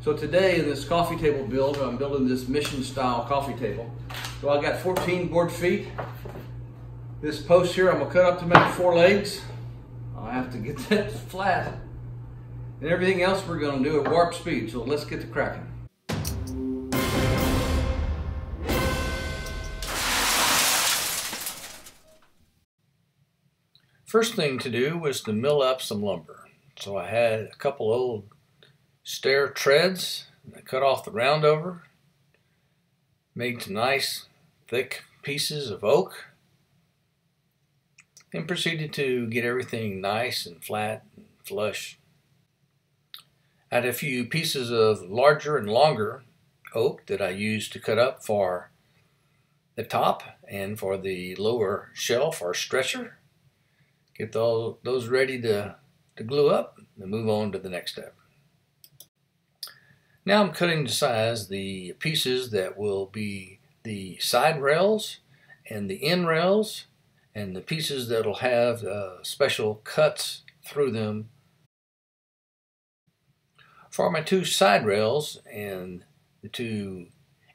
So today in this coffee table build, I'm building this mission style coffee table. So I got 14 board feet. This post here I'm gonna cut up to make 4 legs. I'll have to get that flat. And everything else we're gonna do at warp speed. So let's get to cracking. First thing to do was to mill up some lumber. So I had a couple old stair treads, and I cut off the round over, made some nice thick pieces of oak, and proceeded to get everything nice and flat and flush. I had a few pieces of larger and longer oak that I used to cut up for the top and for the lower shelf or stretcher. Get those ready to glue up and move on to the next step. Now I'm cutting to size the pieces that will be the side rails and the end rails and the pieces that will have special cuts through them. For my 2 side rails and the 2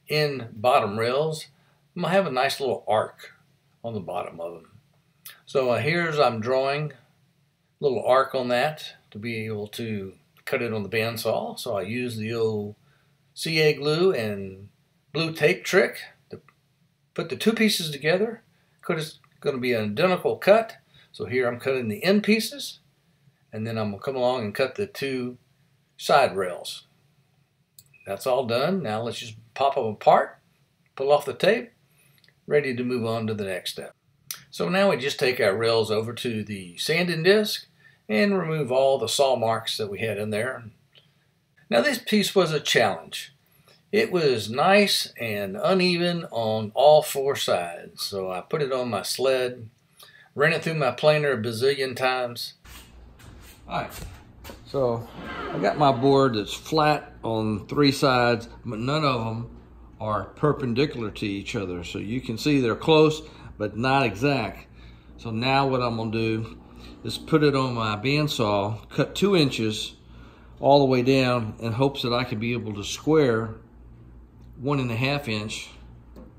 end bottom rails, I'm going to have a nice little arc on the bottom of them. So here's I'm drawing a little arc on that to be able to cut it on the bandsaw. So I use the old CA glue and blue tape trick to put the 2 pieces together. It's going to be an identical cut. So here I'm cutting the end pieces, and then I'm going to come along and cut the 2 side rails. That's all done. Now let's just pop them apart, pull off the tape, ready to move on to the next step. So now we just take our rails over to the sanding disc and remove all the saw marks that we had in there. Now this piece was a challenge. It was nice and uneven on all 4 sides. So I put it on my sled, ran it through my planer a bazillion times. Alright, so I got my board that's flat on 3 sides, but none of them are perpendicular to each other. So you can see they're close, but not exact. So now what I'm gonna do is put it on my bandsaw, cut 2 inches all the way down in hopes that I can be able to square 1.5 inch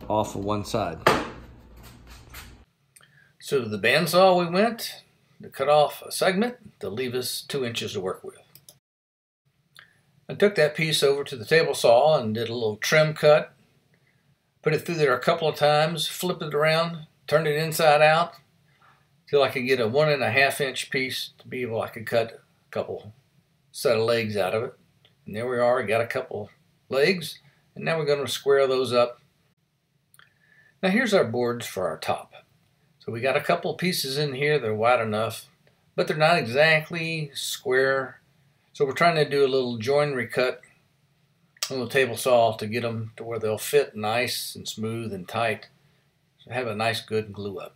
off of one side. So to the bandsaw we went to cut off a segment to leave us 2 inches to work with. I took that piece over to the table saw and did a little trim cut. Put it through there a couple of times, flipped it around, turned it inside out till I could get a 1.5 inch piece to be able I could cut a couple set of legs out of it. And there we are, got a couple legs, and now we're going to square those up. Now here's our boards for our top. So we got a couple pieces in here that are wide enough, but they're not exactly square. So we're trying to do a little joinery cut on the table saw to get them to where they'll fit nice and smooth and tight. So have a nice good glue up.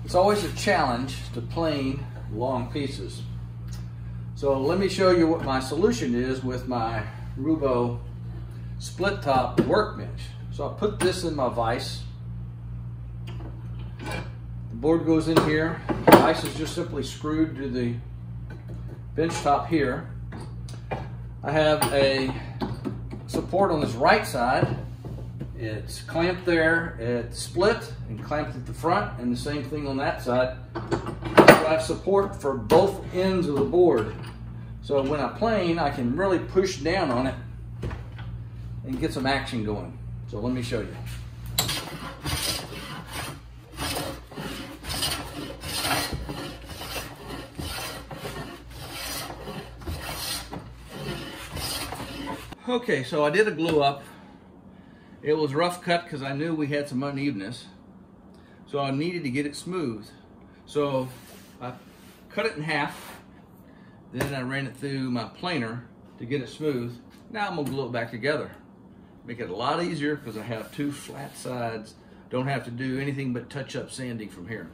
It's always a challenge to plane long pieces. So let me show you what my solution is with my Rubo split top workbench. So I put this in my vise. The board goes in here. The vise is just simply screwed to the bench top here. I have a support on this right side. It's clamped there, it's split and clamped at the front, and the same thing on that side. So I have support for both ends of the board. So when I plane, I can really push down on it and get some action going. So let me show you. Okay, so I did a glue up. It was rough cut because I knew we had some unevenness. So I needed to get it smooth. So I cut it in half. Then I ran it through my planer to get it smooth. Now I'm gonna glue it back together. Make it a lot easier because I have 2 flat sides. Don't have to do anything but touch up sanding from here.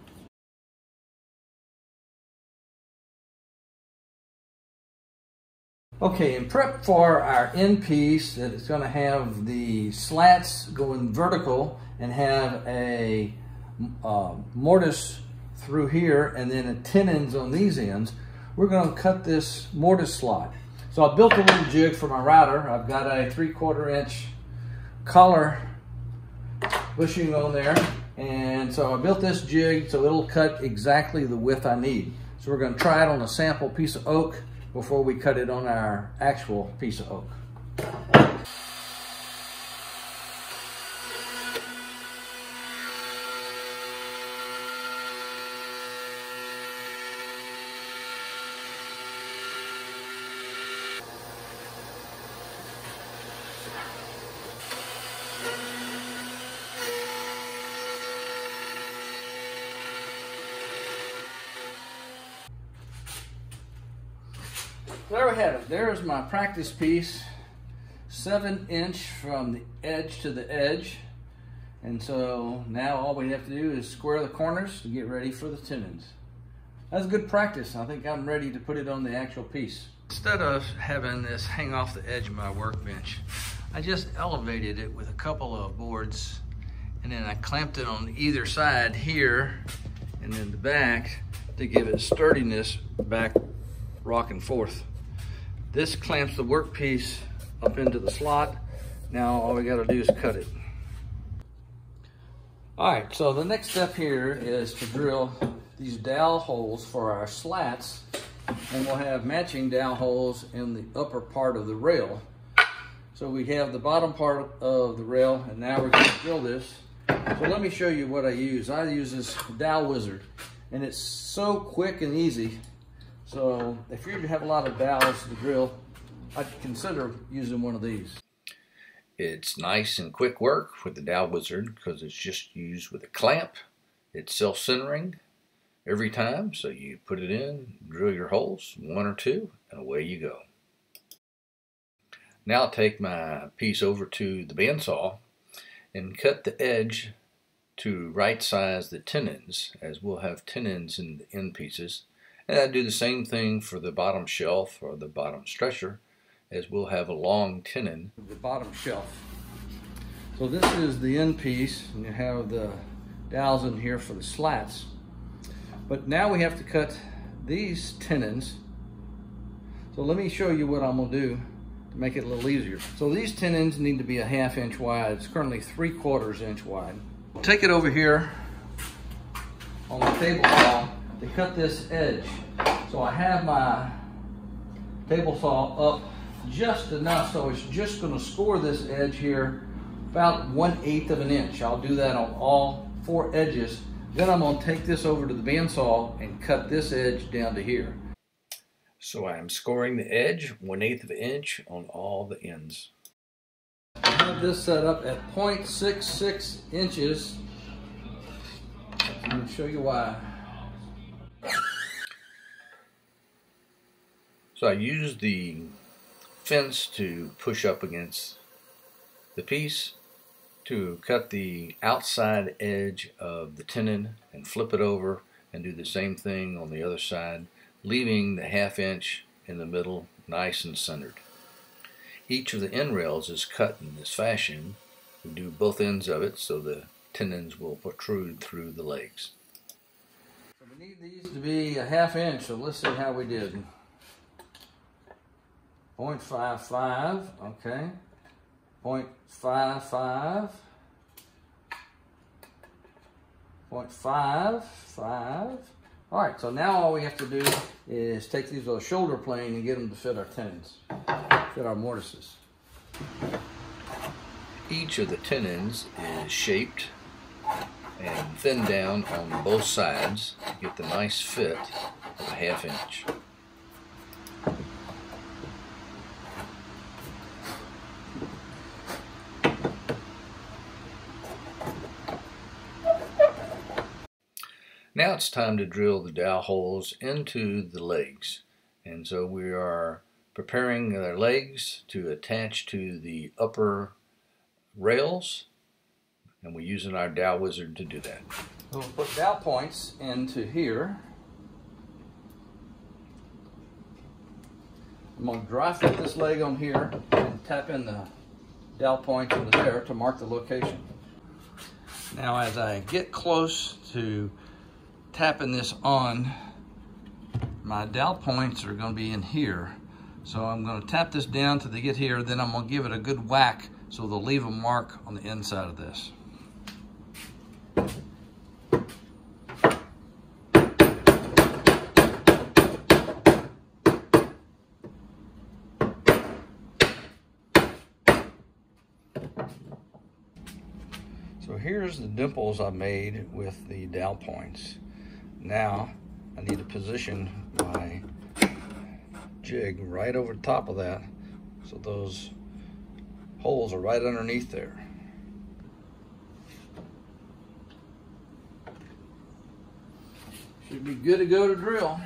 Okay, in prep for our end piece that is going to have the slats going vertical and have a mortise through here and then a tenons on these ends, we're going to cut this mortise slot. So I built a little jig for my router. I've got a 3/4 inch collar bushing on there. And so I built this jig so it'll cut exactly the width I need. So we're going to try it on a sample piece of oak before we cut it on our actual piece of oak. There we have it. There's my practice piece, 7" from the edge to the edge. And so now all we have to do is square the corners to get ready for the tenons. That's good practice. I think I'm ready to put it on the actual piece. Instead of having this hang off the edge of my workbench, I just elevated it with a couple of boards, and then I clamped it on either side here and then the back to give it sturdiness back rock and forth. This clamps the workpiece up into the slot. Now all we got to do is cut it. All right, so the next step here is to drill these dowel holes for our slats, and we'll have matching dowel holes in the upper part of the rail. So we have the bottom part of the rail, and now we're going to drill this. So let me show you what I use. I use this dowel wizard, and it's so quick and easy. So if you have a lot of dowels to drill, I'd consider using one of these. It's nice and quick work with the dowel wizard because it's just used with a clamp. It's self-centering every time, so you put it in, drill your holes, 1 or 2, and away you go. Now I'll take my piece over to the bandsaw and cut the edge to right size the tenons, as we'll have tenons in the end pieces. And I do the same thing for the bottom shelf or the bottom stretcher, as we'll have a long tenon. The bottom shelf. So this is the end piece, and you have the dowels in here for the slats. But now we have to cut these tenons. So let me show you what I'm gonna do to make it a little easier. So these tenons need to be a 1/2 inch wide. It's currently 3/4 inch wide. Take it over here on the table saw to cut this edge. So I have my table saw up just enough so it's just going to score this edge here about 1/8 of an inch. I'll do that on all 4 edges. Then I'm going to take this over to the bandsaw and cut this edge down to here. So I'm scoring the edge 1/8 of an inch on all the ends. I have this set up at 0.66 inches. I'm going to show you why. So I use the fence to push up against the piece to cut the outside edge of the tenon and flip it over and do the same thing on the other side, leaving the 1/2 inch in the middle nice and centered. Each of the end rails is cut in this fashion. We do both ends of it so the tenons will protrude through the legs. So we need these to be a 1/2 inch, so let's see how we did. 0.55, okay. 0.55. 0.55. All right, so now all we have to do is take these little shoulder plane and get them to fit our tenons, fit our mortises. Each of the tenons is shaped and thinned down on both sides to get the nice fit of a 1/2 inch. Now it's time to drill the dowel holes into the legs. And so we are preparing the legs to attach to the upper rails, and we're using our dowel wizard to do that. We'll put dowel points into here. I'm going to dry fit this leg on here and tap in the dowel points into there to mark the location. Now as I get close to tapping this on, my dowel points are going to be in here. So I'm going to tap this down till they get here, then I'm going to give it a good whack so they'll leave a mark on the inside of this. So here's the dimples I made with the dowel points. Now I need to position my jig right over the top of that so those holes are right underneath there. Should be good to go to drill.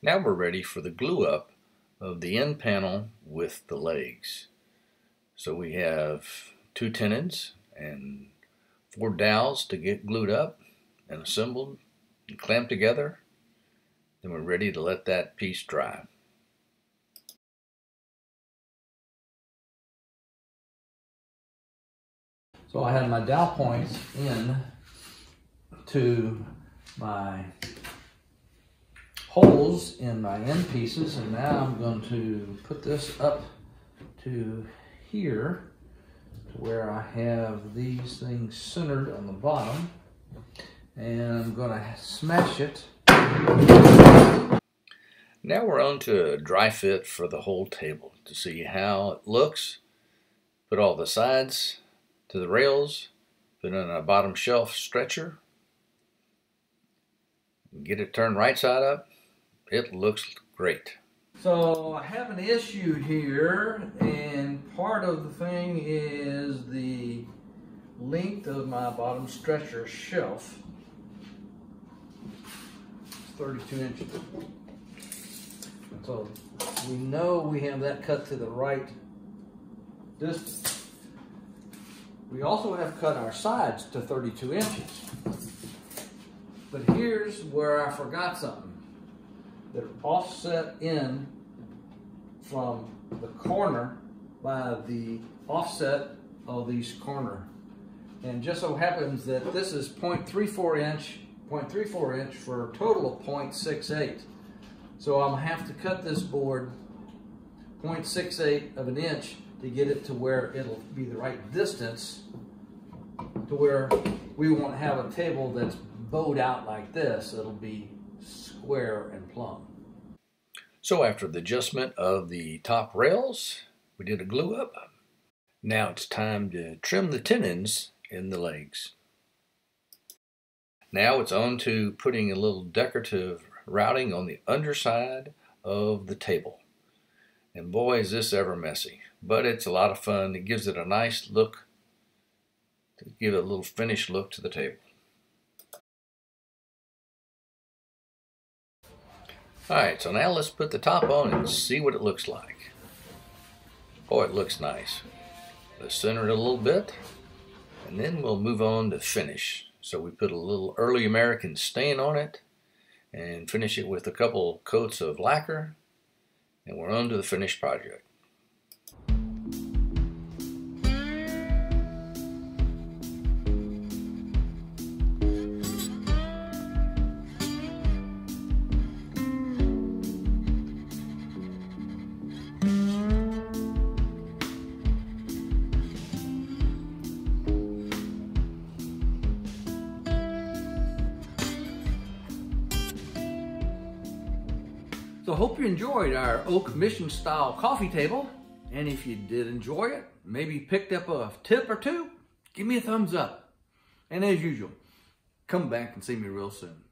Now we're ready for the glue up of the end panel with the legs. So we have 2 tenons and 4 dowels to get glued up and assembled and clamped together. Then we're ready to let that piece dry. So I have my dowel points in to my holes in my end pieces, and now I'm going to put this up to here where I have these things centered on the bottom, and I'm going to smash it. Now we're on to a dry fit for the whole table to see how it looks. Put all the sides to the rails, put in a bottom shelf stretcher, get it turned right side up. It looks great. So I have an issue here, and part of the thing is the length of my bottom stretcher shelf. It's 32 inches. So we know we have that cut to the right distance. We also have cut our sides to 32 inches. But here's where I forgot something. They're offset in from the corner by the offset of these corner. And just so happens that this is 0.34 inch for a total of 0.68. So I'm gonna have to cut this board 0.68 of an inch to get it to where it'll be the right distance to where we won't have a table that's bowed out like this. It'll be square and plumb. So after the adjustment of the top rails, we did a glue up. Now it's time to trim the tenons in the legs. Now it's on to putting a little decorative routing on the underside of the table. And boy, is this ever messy, but it's a lot of fun. It gives it a nice look, to give it a little finished look to the table. Alright, so now let's put the top on and see what it looks like. Oh, it looks nice. Let's center it a little bit, and then we'll move on to finish. So we put a little early American stain on it, and finish it with a couple coats of lacquer, and we're on to the finished project. So I hope you enjoyed our oak mission style coffee table, and if you did enjoy it, maybe picked up a tip or two, give me a thumbs up. And as usual, come back and see me real soon.